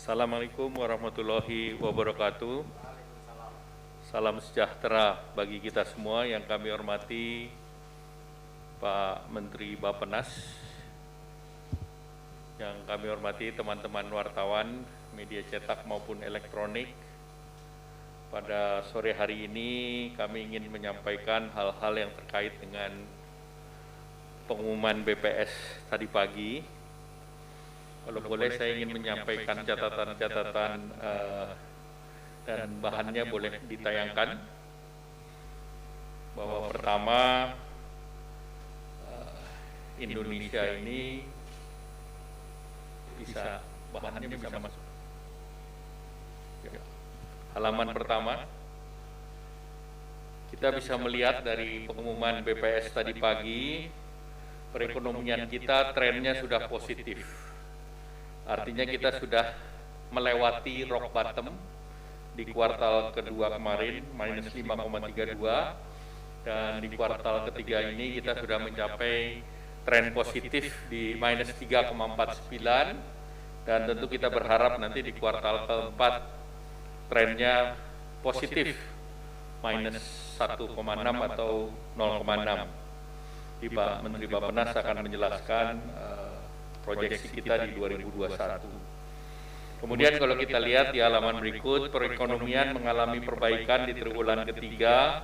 Assalamualaikum warahmatullahi wabarakatuh. Salam sejahtera bagi kita semua yang kami hormati Pak Menteri Bappenas, yang kami hormati teman-teman wartawan, media cetak maupun elektronik. Pada sore hari ini kami ingin menyampaikan hal-hal yang terkait dengan pengumuman BPS tadi pagi. Kalau boleh saya ingin menyampaikan catatan-catatan dan bahannya boleh ditayangkan. Bahwa pertama, Indonesia ini bahannya bisa masuk. Ya. Halaman pertama, kita bisa melihat dari pengumuman BPS tadi pagi, perekonomian kita trennya sudah positif. Artinya kita sudah melewati rock bottom di kuartal kedua kemarin, minus 5,32, dan di kuartal ketiga ini kita sudah mencapai tren positif di minus 3,49, dan tentu kita berharap nanti di kuartal keempat trennya positif, minus 1,6 atau 0,6. Pak Menteri Bappenas akan menjelaskan proyeksi kita di 2021. Kemudian kalau kita lihat di halaman berikut, perekonomian mengalami perbaikan di triwulan ketiga.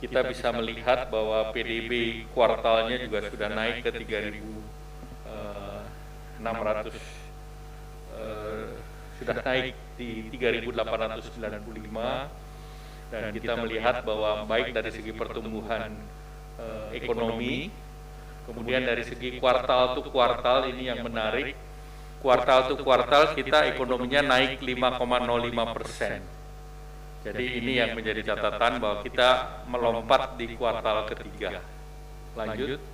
Kita bisa melihat bahwa PDB kuartalnya juga sudah naik ke 3.600, sudah naik di 3.895, dan kita melihat bahwa baik dari segi pertumbuhan ekonomi, kemudian dari segi kuartal to kuartal ini yang menarik, kuartal to kuartal kita ekonominya naik 5,05%. Jadi ini yang menjadi catatan bahwa kita melompat di kuartal ketiga. Lanjut.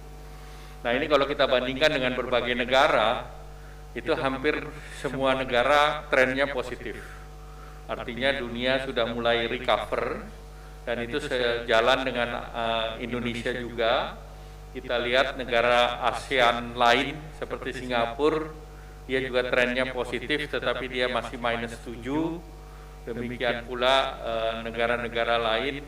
Nah ini kalau kita bandingkan dengan berbagai negara, itu hampir semua negara trennya positif. Artinya dunia sudah mulai recover, dan itu sejalan dengan Indonesia juga. Kita lihat negara ASEAN lain seperti Singapura, dia juga trennya positif tetapi dia masih minus 7. Demikian pula negara-negara lain,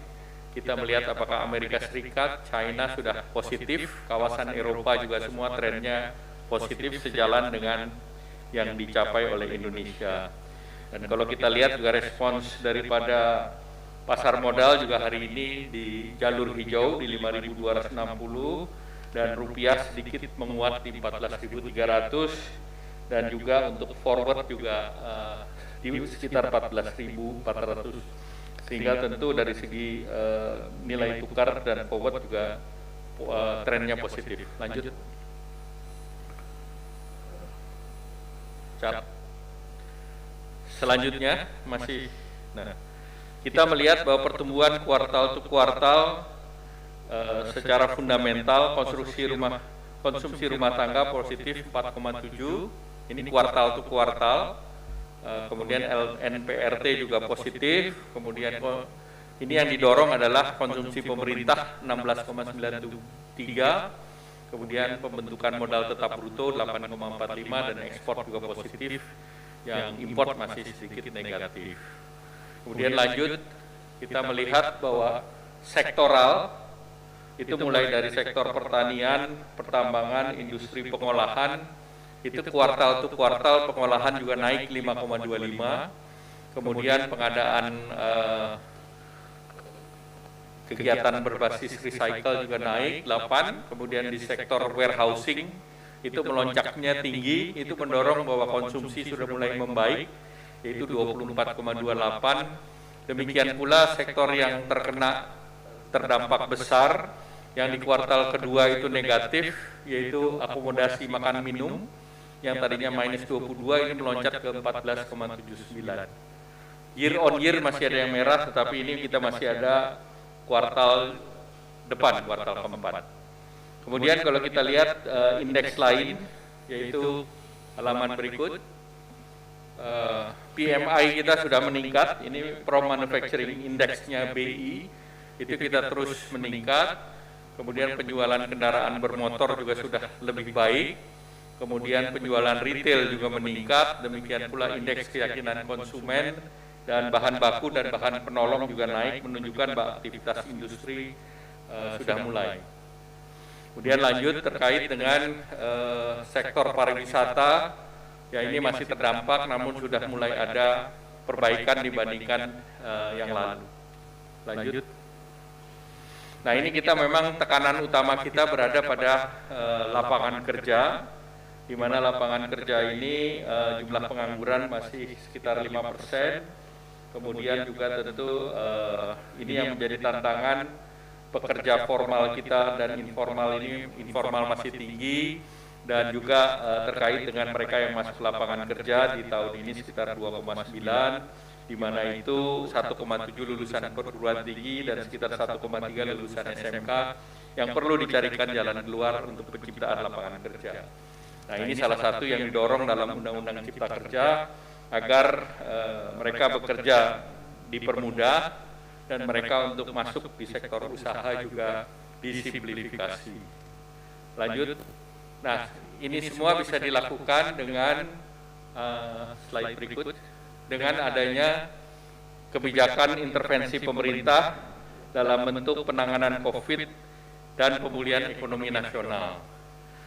kita melihat apakah Amerika Serikat, China sudah positif, kawasan Eropa juga semua trennya positif sejalan dengan yang dicapai oleh Indonesia. Dan kalau kita lihat juga respons daripada pasar modal juga hari ini di jalur hijau di 5.260, dan rupiah sedikit menguat di 14.300, dan juga untuk forward juga di sekitar 14.400, sehingga tentu dari segi nilai tukar dan forward juga trennya positif. Lanjut. Cat. Selanjutnya masih, kita melihat bahwa pertumbuhan kuartal to kuartal secara fundamental konsumsi rumah tangga positif 4,7, ini kuartal to kuartal. Kemudian NPRT juga positif. Kemudian ini yang didorong adalah konsumsi pemerintah 16,93. Kemudian pembentukan modal tetap bruto 8,45, dan ekspor juga positif. Yang import masih sedikit negatif. Kemudian lanjut, kita melihat bahwa sektoral itu mulai dari sektor pertanian, pertambangan, industri pengolahan, itu kuartal to kuartal pengolahan juga naik 5,25. Kemudian pengadaan kegiatan berbasis recycle juga naik 8. Kemudian di sektor warehousing itu melonjaknya tinggi, itu mendorong bahwa konsumsi sudah mulai membaik, yaitu 24,28. Demikian pula sektor yang terdampak besar, yang di kuartal kedua itu negatif, yaitu akomodasi makan minum, yang tadinya minus 22 ini meloncat ke 14,79. Year on year masih ada yang merah, tetapi ini kita masih ada kuartal depan, kuartal keempat. Kemudian kalau kita lihat indeks lain, yaitu halaman berikut, PMI kita sudah meningkat, ini Pro Manufacturing Index-nya BI, itu kita terus meningkat. Kemudian penjualan kendaraan bermotor juga sudah lebih baik, kemudian penjualan retail juga meningkat, demikian pula indeks keyakinan konsumen, dan bahan baku dan bahan penolong juga naik, menunjukkan bahwa aktivitas industri sudah mulai. Kemudian lanjut terkait dengan sektor pariwisata, ya ini masih terdampak namun sudah mulai ada perbaikan dibandingkan yang lalu. Lanjut. Nah ini kita memang tekanan utama kita berada pada lapangan kerja, di mana lapangan kerja ini jumlah pengangguran masih sekitar 5%, kemudian juga tentu ini yang menjadi tantangan pekerja formal kita dan informal ini, informal masih tinggi, dan juga terkait dengan mereka yang masuk lapangan kerja di tahun ini sekitar 2,9, di mana itu 1,7 lulusan perguruan tinggi dan sekitar 1,3 lulusan SMK yang perlu dicarikan jalan keluar untuk penciptaan lapangan kerja. Nah ini salah satu yang didorong dalam Undang-Undang Cipta Kerja agar mereka bekerja dipermudah dan mereka untuk masuk di sektor usaha juga disimplifikasi. Lanjut. Nah ini semua bisa dilakukan dengan slide berikut, dengan adanya kebijakan intervensi pemerintah dalam bentuk penanganan COVID dan pemulihan ekonomi nasional.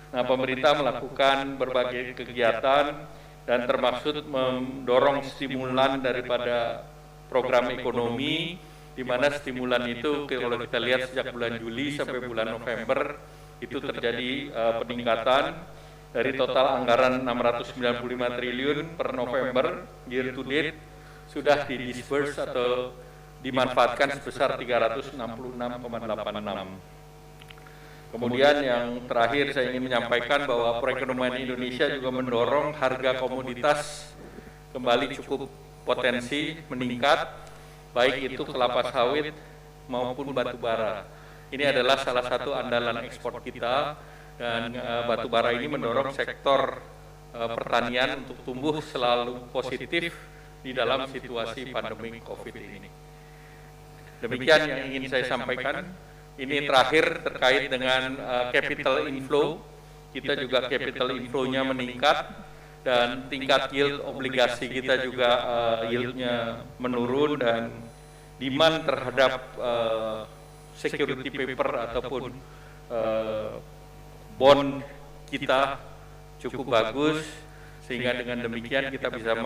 Nah, pemerintah melakukan berbagai kegiatan dan termaksud mendorong stimulan daripada program ekonomi, di mana stimulan itu kalau kita lihat sejak bulan Juli sampai bulan November itu terjadi peningkatan dari total anggaran 695 triliun per November year to date sudah didisburse atau dimanfaatkan sebesar 366,86. Kemudian yang terakhir saya ingin menyampaikan bahwa perekonomian Indonesia juga mendorong harga komoditas kembali cukup potensi meningkat, baik itu kelapa sawit maupun batu bara. Ini adalah salah satu andalan ekspor kita, dan batu bara ini mendorong sektor pertanian untuk tumbuh selalu positif di dalam situasi pandemi COVID ini. Demikian yang ingin saya sampaikan. Ini terakhir terkait dengan capital inflow. Kita juga capital inflow-nya meningkat dan tingkat yield obligasi kita juga yield-nya menurun, dan demand terhadap security paper ataupun bond kita cukup bagus, sehingga dengan demikian kita bisa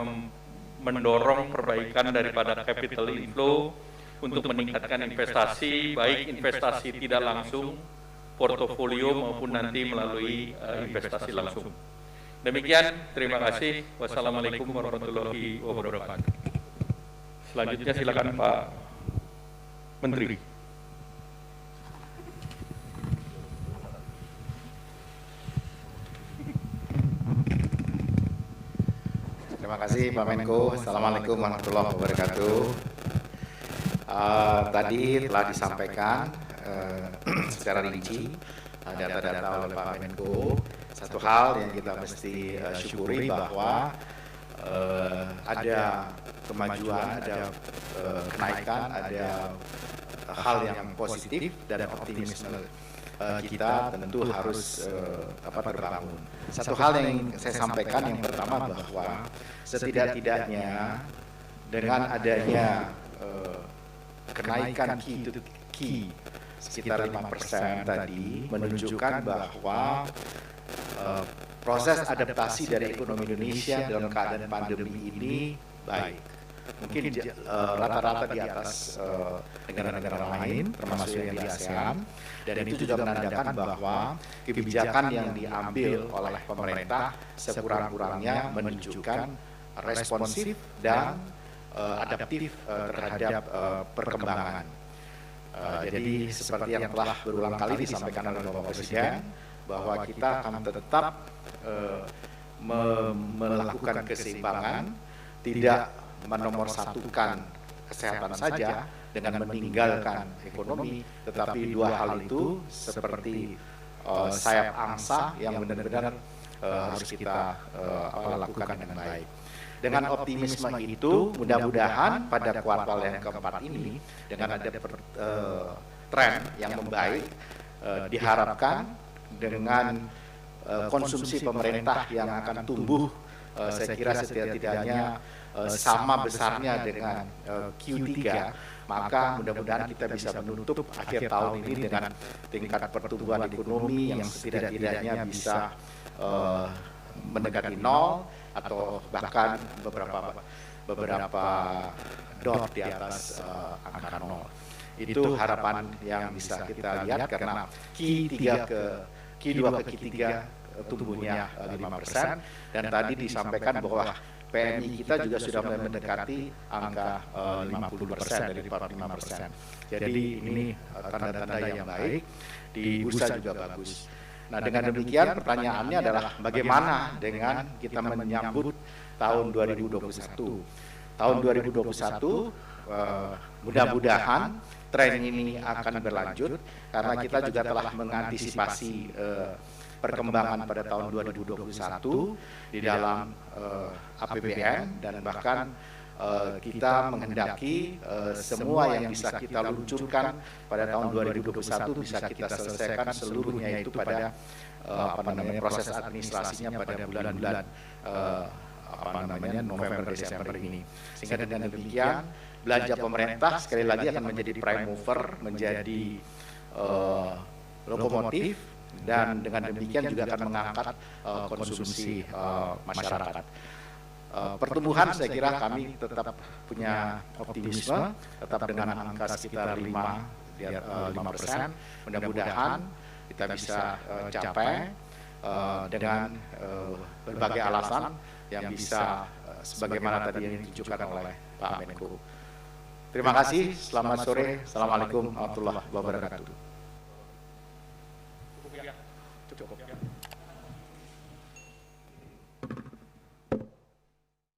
mendorong perbaikan daripada capital inflow untuk meningkatkan investasi, baik investasi tidak langsung, portofolio maupun nanti melalui investasi langsung. Demikian, terima kasih. Wassalamualaikum warahmatullahi wabarakatuh. Selanjutnya silakan Pak Menteri. Terima kasih Pak Menko. Assalamualaikum warahmatullahi wabarakatuh. Tadi telah disampaikan secara rinci data-data oleh Pak Menko. Satu hal yang kita mesti syukuri bahwa ada kemajuan, ada kenaikan, ada hal yang positif, dan optimisme kita tentu harus terbangun. Satu hal yang saya sampaikan yang pertama bahwa setidak-tidaknya dengan adanya kenaikan key sekitar 5% tadi menunjukkan bahwa proses adaptasi dari ekonomi Indonesia dalam keadaan pandemi ini baik. Mungkin rata-rata di atas negara-negara lain, termasuk yang di ASEAN, dan itu juga menandakan bahwa kebijakan yang diambil oleh pemerintah sekurang-kurangnya menunjukkan responsif dan adaptif terhadap perkembangan. Jadi seperti yang telah berulang kali disampaikan oleh Bapak Presiden, bahwa kita akan tetap melakukan keseimbangan, tidak menomorsatukan kesehatan saja dengan meninggalkan ekonomi, tetapi dua hal itu seperti sayap angsa yang benar-benar harus kita lakukan dengan baik. Dengan optimisme itu, mudah-mudahan pada kuartal yang keempat ini, dengan ada tren yang membaik, diharapkan dengan konsumsi pemerintah yang akan tumbuh saya kira setidak-tidaknya sama besarnya dengan Q3, maka mudah-mudahan kita bisa menutup akhir tahun ini dengan tingkat pertumbuhan ekonomi yang setidak-tidaknya bisa mendekati nol atau bahkan beberapa dot di atas angka nol. Itu harapan yang bisa kita lihat karena Q2 ke Q3 tumbuhnya 5%, dan tadi disampaikan bahwa PMI kita juga sudah mulai mendekati angka 50% dari 45%. Jadi ini tanda-tanda yang baik, di bursa juga bagus. Nah, dengan demikian pertanyaannya adalah bagaimana dengan kita menyambut tahun 2021. Tahun 2021 mudah-mudahan tren ini akan berlanjut karena kita juga telah mengantisipasi perkembangan pada tahun 2021 di dalam APBN, dan bahkan kita menghendaki semua yang bisa kita luncurkan pada tahun 2021 bisa kita selesaikan seluruhnya itu pada proses administrasinya pada bulan-bulan November Desember ini. Sehingga dengan demikian belanja pemerintah sekali lagi akan menjadi prime mover, menjadi lokomotif, dan dengan demikian juga akan mengangkat konsumsi masyarakat. Pertumbuhan saya kira kami tetap punya optimisme, tetap dengan angka sekitar 5%. Mudah-mudahan kita bisa capai dengan berbagai alasan yang bisa sebagaimana tadi yang ditunjukkan oleh Pak Menko. Terima kasih, selamat sore, Assalamualaikum warahmatullahi wabarakatuh. Cukup ya.